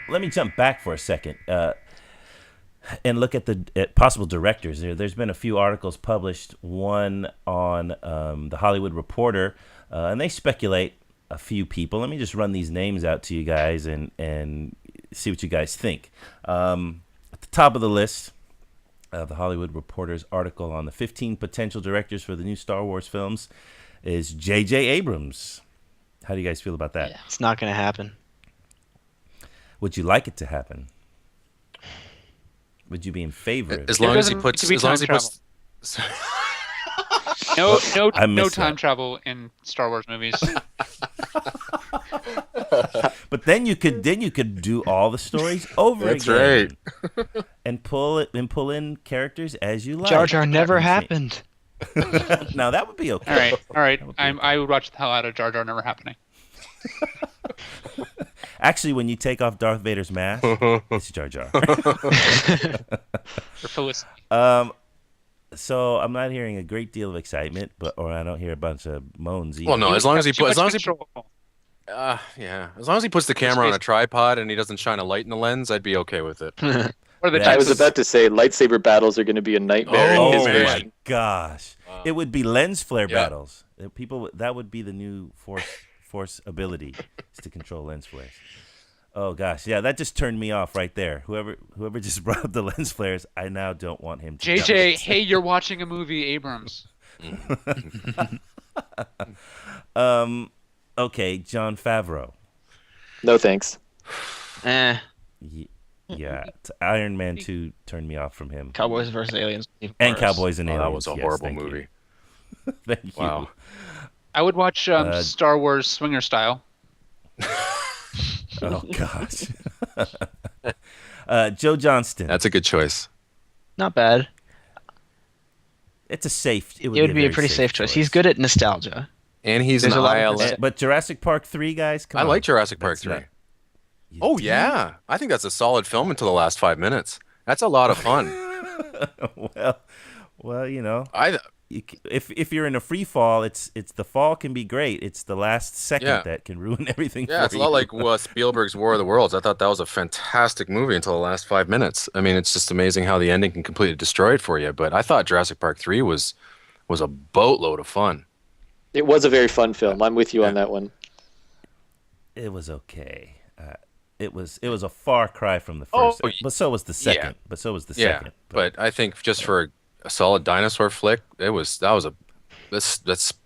let me jump back for a second and look at possible directors. There's been a few articles published. One on the Hollywood Reporter, and they speculate a few people. Let me just run these names out to you guys and see what you guys think. At the top of the list, the Hollywood Reporter's article on the 15 potential directors for the new Star Wars films is J.J. Abrams. How do you guys feel about that? Yeah, it's not going to happen. Would you like it to happen? Would you be in favor of it? As long as he puts. No time travel in Star Wars movies. But then you could do all the stories over That's again. Right. and pull in characters as you like. Jar Jar never happened. Now that would be okay. All right. I would watch the hell out of Jar Jar never happening. Actually, when you take off Darth Vader's mask, it's Jar Jar. So I'm not hearing a great deal of excitement, or I don't hear a bunch of moans either. Well, no, as long as he puts the camera on a Space. tripod and he doesn't shine a light in the lens, I'd be okay with it. Or the Yeah, I was Texas. about to say lightsaber battles are going to be a nightmare in his Oh vision. my gosh! It would be lens flare Yeah. battles. That would be the new force ability, is to control lens flares. Oh gosh, yeah, that just turned me off right there. Whoever just brought up the lens flares, I now don't want him to. JJ, hey, you're watching a movie, Abrams. Okay, Jon Favreau. No thanks. Yeah, Iron Man 2 turned me off from him. Cowboys versus Aliens. of And course. Cowboys and Oh, Aliens. that was a yes, horrible thank you. movie. Thank you. Wow. I would watch Star Wars Swinger Style. Oh gosh. Joe Johnston. That's a good choice. Not bad. It's a safe. It would be a very pretty safe choice. He's good at nostalgia. And he's an There's a lot of ILM. percent- But Jurassic Park 3, guys, come I on. like Jurassic Park That's 3. not- You Oh, do? yeah. I think that's a solid film until the last 5 minutes. That's a lot of fun. well, you know, I if you're in a free fall, it's the fall can be great. It's the last second Yeah. that can ruin everything. Yeah, for it's a you. lot like Spielberg's War of the Worlds. I thought that was a fantastic movie until the last 5 minutes. I mean, it's just amazing how the ending can completely destroy it for you. But I thought Jurassic Park 3 was a boatload of fun. It was a very fun film. I'm with you on that one. It was okay. It was a far cry from the first, but so was the second. Yeah. But so was the Yeah, second. but I think just for a solid dinosaur flick, that's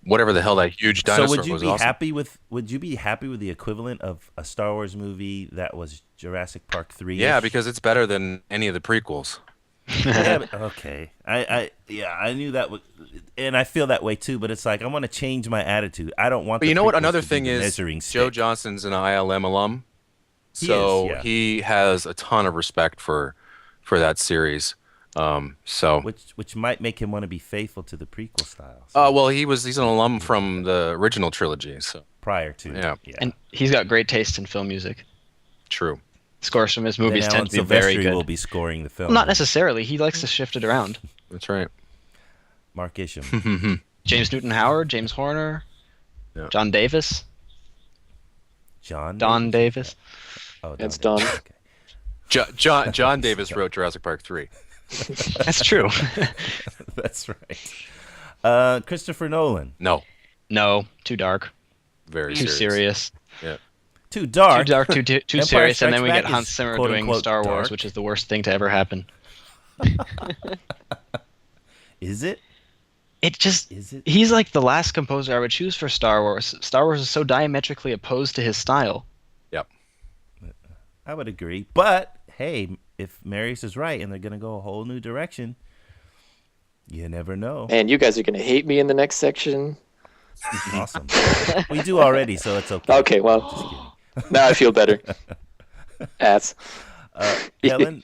whatever the hell that huge dinosaur So would you was. be Awesome. happy with? Would you be happy with the equivalent of a Star Wars movie that was Jurassic Park 3? Yeah, because it's better than any of the prequels. Yeah, okay. I knew that would, and I feel that way too. But it's like I want to change my attitude. I don't want. But the you know what? prequels Another to be thing the is measuring Joe stick. Johnston's an ILM alum, He so is, yeah. he has a ton of respect for that series. So which might make him want to be faithful to the prequel style. well, he's an alum from the original trilogy. So Prior to, Yeah. And he's got great taste in film music. true. Scores from his Then movies Alan tend to be very Silvestri good. will be scoring the film. Well, not necessarily. He likes to shift it around. That's right. Mark Isham. James Newton Howard, James Horner, Yeah. John Davis, Don Davis. Oh, It's Don. Don. Okay. John Davis wrote Jurassic Park 3. That's true. That's right. Christopher Nolan. No, No, too dark, very too serious. Yeah. Too dark. Too dark, too Empire serious, and then we Strikes get Back Hans is Zimmer quote, doing unquote, Star Wars, dark. which is the worst thing to ever happen. Is it? It just Is it? he's like the last composer I would choose for Star Wars. Star Wars is so diametrically opposed to his style. Yep. I would agree. But hey, if Marius is right and they're gonna go a whole new direction, you never know. And you guys are going to hate me in the next section. Awesome. We do already, so it's okay. Okay, well, now I feel better. Ass. Helen,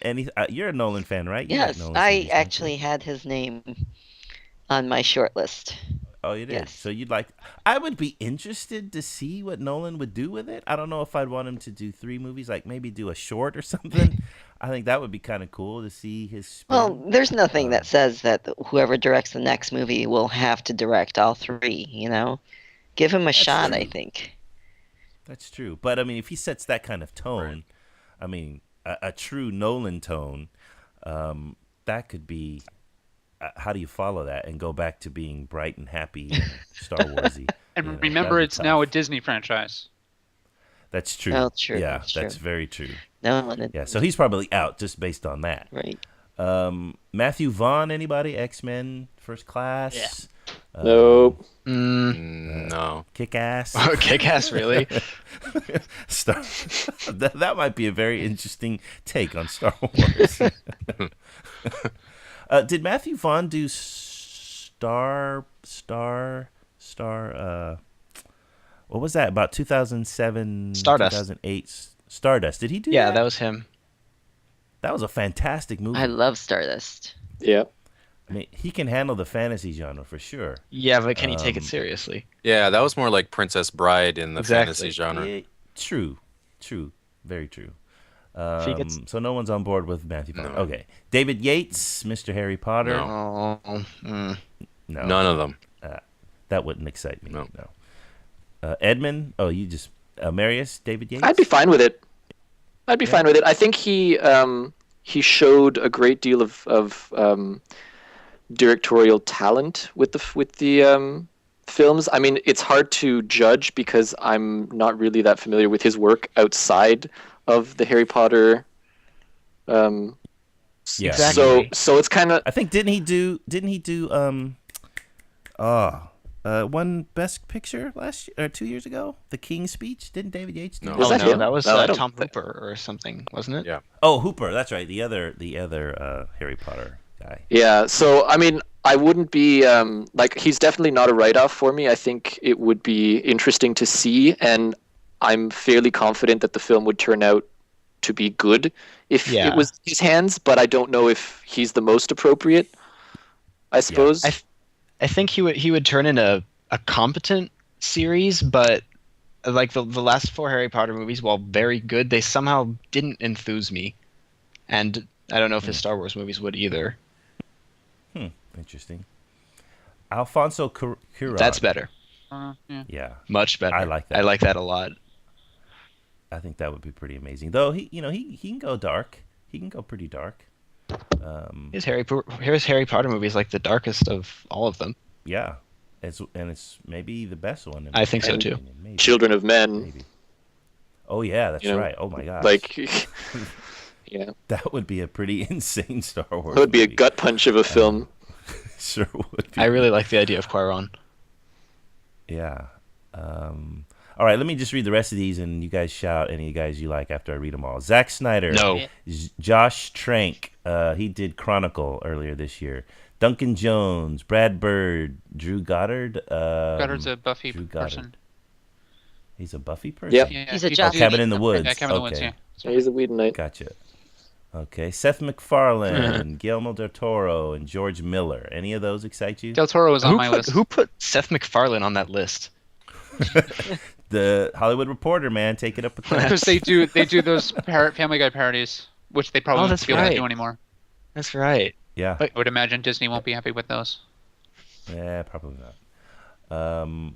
you're a Nolan fan, right? You like Yes, Nolan I movies, don't you? actually had his name on my short list. Oh, you did. yes. So you'd like? I would be interested to see what Nolan would do with it. I don't know if I'd want him to do 3 movies, like maybe do a short or something. I think that would be kind of cool to see his spin. Well, there's nothing that says that whoever directs the next movie will have to direct all 3, you know? Give him a shot, I think. That's true. But I mean, if he sets that kind of tone, I mean, a true Nolan tone. That could be. How do you follow that and go back to being bright and happy and Star Warsy? And remember, it's now a Disney franchise. That's true. Oh, true. Yeah, That's that's true. very true. No, Yeah, so he's probably out just based on that. right. Matthew Vaughn, anybody? X-Men First Class? Yeah. Nope. No. Kick-Ass? Oh, Kick-Ass, really? That might be a very interesting take on Star Wars. Did Matthew Vaughn do Star? What was that? About 2007, Stardust. 2008. Stardust. Did he do Yeah, that? that was him. That was a fantastic movie. I love Stardust. Yeah. I mean, he can handle the fantasy genre for sure. Yeah, but can you take it seriously? Yeah, that was more like Princess Bride in the Exactly. fantasy genre. Yeah, true, very true. he gets- So no one's on board with Matthew Vaughn. No. Okay, David Yates, Mr. Harry Potter. No. Oh, No, None of them. that wouldn't excite me. No. Edmund. Oh, you just Marius, David Yates. I'd be fine with it. I'd be fine with it. I think he showed a great deal of directorial talent with the films. I mean, it's hard to judge because I'm not really that familiar with his work outside of the Harry Potter. Yeah. Exactly. So it's kind of I think didn't he do one Best Picture last year or 2 years ago? The King's Speech. Didn't David Yates do No. that? Was oh that no, him? that was No, I don't Tom think- Hooper or something, wasn't it? Yeah. Oh, Hooper. That's right. The other Harry Potter guy. Yeah, so I mean, I wouldn't be like he's definitely not a write-off for me. I think it would be interesting to see, and I'm fairly confident that the film would turn out to be good if Yeah. it was his hands. But I don't know if he's the most appropriate. I suppose. I think he would turn in a competent series, but like the last 4 Harry Potter movies, while very good, they somehow didn't enthuse me, and I don't know if his Star Wars movies would either. Interesting. Alfonso Cuarón. That's better, Yeah. Yeah, much better. I like that. I like that a lot. I think that would be pretty amazing. Though he can go dark. He can go pretty dark. His Harry Potter movie is like the darkest of all of them. Yeah, it's maybe the best one. in I my think so, too. opinion. Maybe. Children of Men. Maybe. Oh yeah, that's You know, right. Oh my gosh, Like, yeah, that would be a pretty insane Star Wars. that would be a movie. gut punch of a film. Sure would be. I really like the idea of Quaron. Yeah. All right, let me just read the rest of these, and you guys shout any guys you like after I read them all. Zack Snyder. No. Josh Trank. He did Chronicle earlier this year. Duncan Jones, Brad Bird, Drew Goddard. Goddard's a Buffy Drew Goddard. person. He's a Buffy person? Yep. Yeah, He's a he Joss does- Cabin in the Woods. Yeah, Cabin in the Woods, Okay. yeah. He's a Whedonite. Gotcha. Okay, Seth MacFarlane, Guillermo del Toro, and George Miller. Any of those excite you? Del Toro was on my list. Who put Seth MacFarlane on that list? The Hollywood Reporter, man, take it up a class. Because they do those Family Guy parodies, which they probably Oh, won't that's be able to right. do anymore. That's right. Yeah, I would imagine Disney won't be happy with those. yeah, probably not.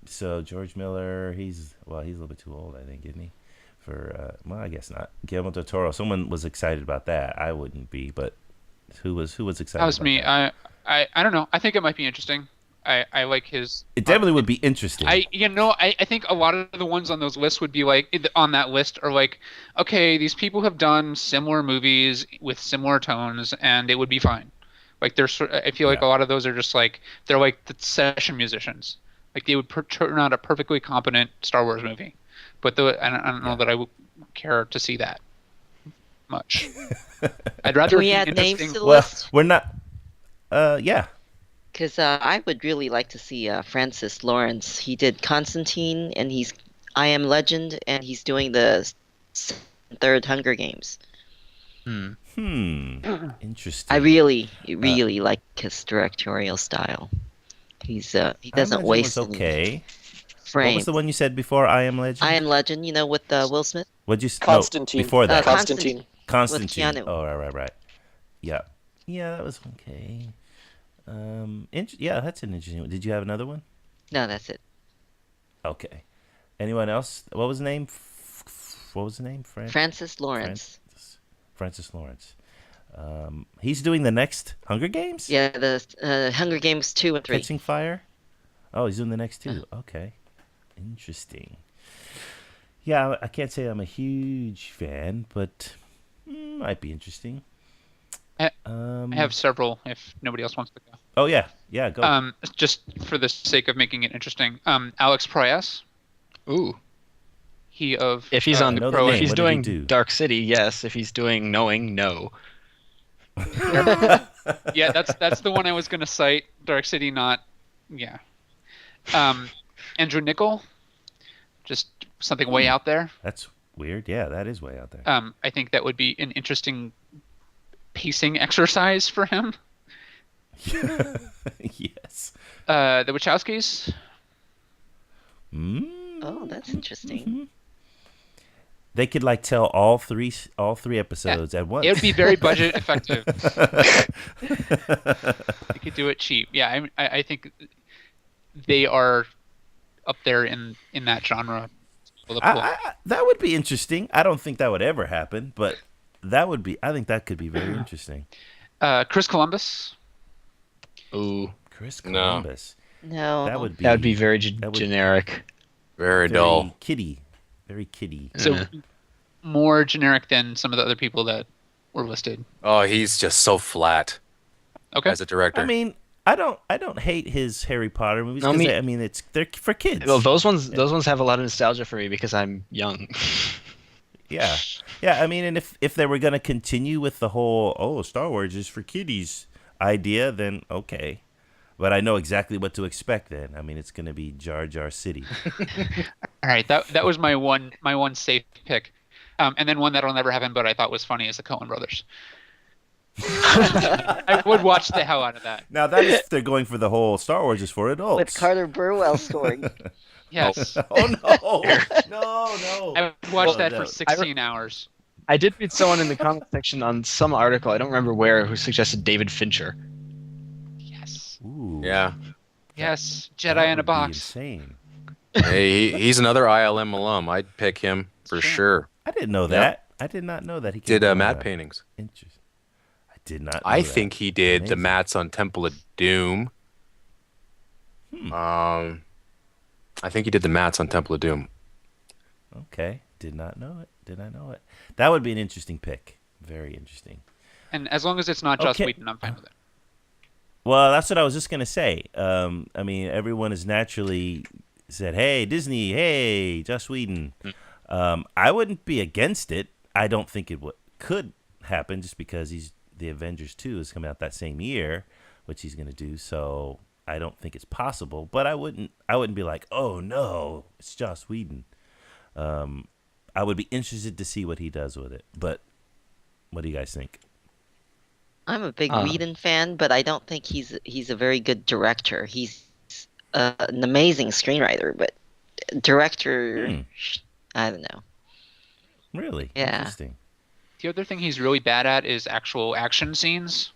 So George Miller, he's a little bit too old, I think, isn't he? For well, I guess not. Guillermo del Toro. Someone was excited about that. I wouldn't be, but who was excited? That was about me. that? I don't know. I think it might be interesting. I like his. It definitely would be interesting. I think a lot of the ones on those lists would be like on that list are like, okay, these people have done similar movies with similar tones, and it would be fine. Like I feel like Yeah. a lot of those are just like they're like the session musicians. Like they would turn out a perfectly competent Star Wars movie, but I don't know that I would care to see that much. I'd rather Can we it be add names interesting. to the well, list? we're not. Yeah. Because I would really like to see Francis Lawrence. He did Constantine, and he's I Am Legend, and he's doing the third Hunger Games. Interesting. I really like his directorial style. He doesn't waste Was any okay. What frame. was the one you said before? I Am Legend. I Am Legend, with Will Smith. What'd you Constantine. No, before that? Constantine. Constantine. Keanu. Oh, right. Yeah, that was okay. Yeah, that's an interesting one. Did you have another one? No, that's it. Okay. Anyone else? What was the name? what was the name? Francis Lawrence. Francis Lawrence. He's doing the next Hunger Games? Yeah, the Hunger Games 2 and 3. Catching Fire? Oh, he's doing the next two. Okay. Interesting. Yeah, I can't say I'm a huge fan, but might be interesting. I have several if nobody else wants to go. Oh, yeah. Yeah, go. Just for the sake of making it interesting. Alex Proyas. Ooh. He of If he's on know the Pro, name. if he's What did he doing do? Dark City, yes. If he's doing Knowing, no. Yeah, that's the one I was gonna cite. Dark City, not yeah. Andrew Niccol, just something way out there. That's weird. Yeah, that is way out there. I think that would be an interesting pacing exercise for him. Yes. The Wachowskis. Oh, that's interesting. They could like tell all three episodes at once. It would be very budget effective. They could do it cheap. Yeah, I think they are up there in that genre. That would be interesting. I don't think that would ever happen, but that would be. I think that could be very interesting. Chris Columbus. Ooh. Chris Columbus. No. That would be very generic. Very dull. Very kiddie. So more generic than some of the other people that were listed. Oh, he's just so flat Okay. as a director. I mean, I don't hate his Harry Potter movies. No, 'Cause me- they're for kids. Well, those ones have a lot of nostalgia for me because I'm young. Yeah. I mean, and if they were gonna continue with the whole Star Wars is for kiddies idea, then okay. But I know exactly what to expect then. I mean, it's gonna be Jar Jar City. All right, that was my one safe pick, and then one that'll never happen, but I thought was funny is the Coen Brothers. I would watch the hell out of that. Now that is they're going for the whole Star Wars is for adults. With Carter Burwell story. Yes, Oh no. I would watch that no. for 16 hours. I did read someone in the comment section on some article, I don't remember where, who suggested David Fincher. Yes, Ooh. Yeah. yes, that Jedi in a would be box. Insane. Hey, he's another ILM alum. I'd pick him for sure. I didn't know that. I did not know that he could Did do matte that. paintings. Interesting. I did not. Know I that. think he did the Amazing. mats on Temple of Doom. I think he did the mats on Temple of Doom. Okay. Did not know it. That would be an interesting pick. Very interesting. And as long as it's not Joss Okay. Whedon, I'm fine with it. Well, that's what I was just gonna say. I mean, everyone has naturally said, "Hey, Disney, hey, Joss Whedon." I wouldn't be against it. I don't think it could happen just because the Avengers 2 is coming out that same year, which he's gonna do. So I don't think it's possible. But I wouldn't be like, "Oh no, it's Joss Whedon." I would be interested to see what he does with it. But what do you guys think? I'm a big Whedon fan, but I don't think he's a very good director. He's an amazing screenwriter, but director, I don't know. Really? Yeah. Interesting. The other thing he's really bad at is actual action scenes.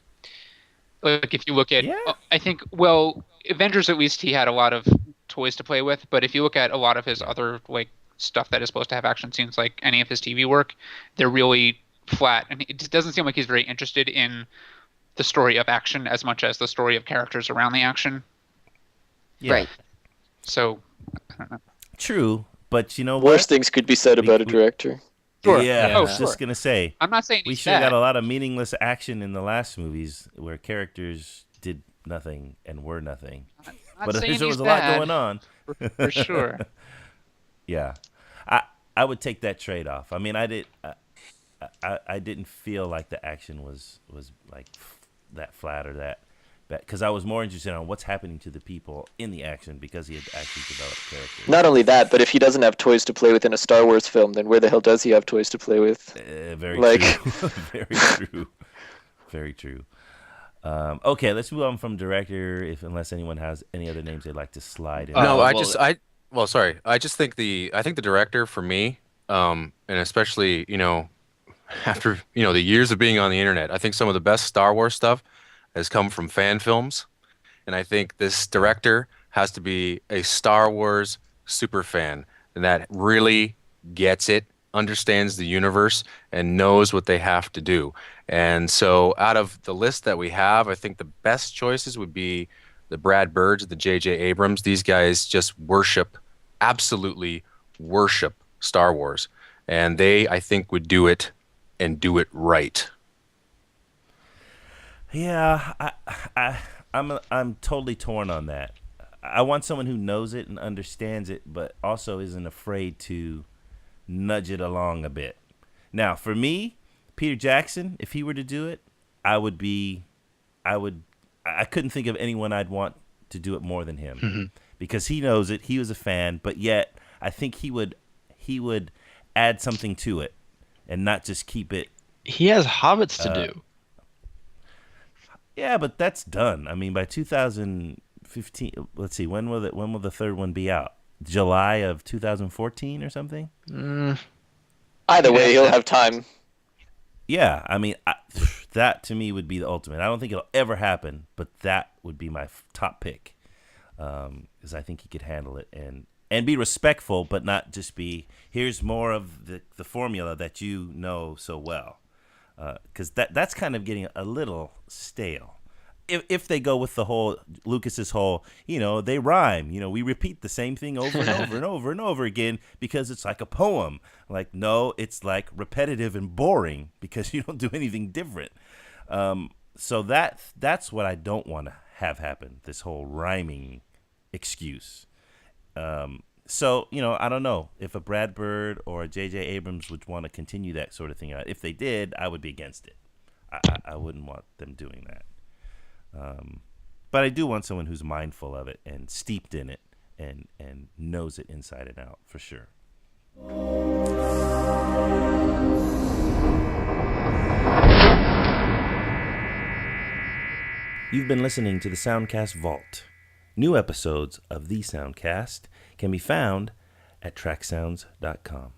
Like if you look at, I think, well, Avengers at least he had a lot of toys to play with. But if you look at a lot of his other like stuff that is supposed to have action scenes, like any of his TV work, they're really flat, and it doesn't seem like he's very interested in the story of action as much as the story of characters around the action. Yeah. Right. So, I don't know. True, but you know Worse what? things could be said about a director. Sure. Yeah, Yeah. I was Oh, just gonna say I'm not saying we he's should have bad. got a lot of meaningless action in the last movies where characters did nothing and were nothing. I'm not But saying there he's was a lot bad, going on. for sure. Yeah, I would take that trade off. I mean, I didn't feel like the action was like that flat or that bad because I was more interested on what's happening to the people in the action because he had actually developed characters. Not only that, but if he doesn't have toys to play with in a Star Wars film, then where the hell does he have toys to play with? Very Like- true. Very true. Very true. Okay, let's move on from director. Unless anyone has any other names they'd like to slide in. No, well, sorry. I just think the director for me, and especially, after, the years of being on the internet, I think some of the best Star Wars stuff has come from fan films. And I think this director has to be a Star Wars super fan and that really gets it. understands the universe and knows what they have to do. And so out of the list that we have, I think the best choices would be the Brad Birds, the J.J. Abrams. These guys just absolutely worship Star Wars. And they, I think, would do it and do it right. Yeah, I'm totally torn on that. I want someone who knows it and understands it, but also isn't afraid to nudge it along a bit. Now, for me, Peter Jackson, if he were to do it, I couldn't think of anyone I'd want to do it more than him, because he knows it. He was a fan, but yet I think he would add something to it and not just keep it. He has hobbits to do. Yeah, but that's done. I mean, by 2015, let's see, when will the third one be out? July of 2014 or something? Either way, he'll have time. Yeah, I mean, that to me would be the ultimate. I don't think it'll ever happen, but that would be my top pick, because I think he could handle it and be respectful, but not just be, here's more of the formula that you know so well, because that's kind of getting a little stale. If they go with the whole Lucas's whole, they rhyme, we repeat the same thing over and over and over and over again because it's like a poem. Like, no, it's like repetitive and boring because you don't do anything different. So that's what I don't want to have happen. This whole rhyming excuse. So I don't know if a Brad Bird or a J.J. Abrams would want to continue that sort of thing. If they did, I would be against it. I wouldn't want them doing that. But I do want someone who's mindful of it and steeped in it and knows it inside and out, for sure. You've been listening to the SoundCast Vault. New episodes of the SoundCast can be found at Tracksounds.com.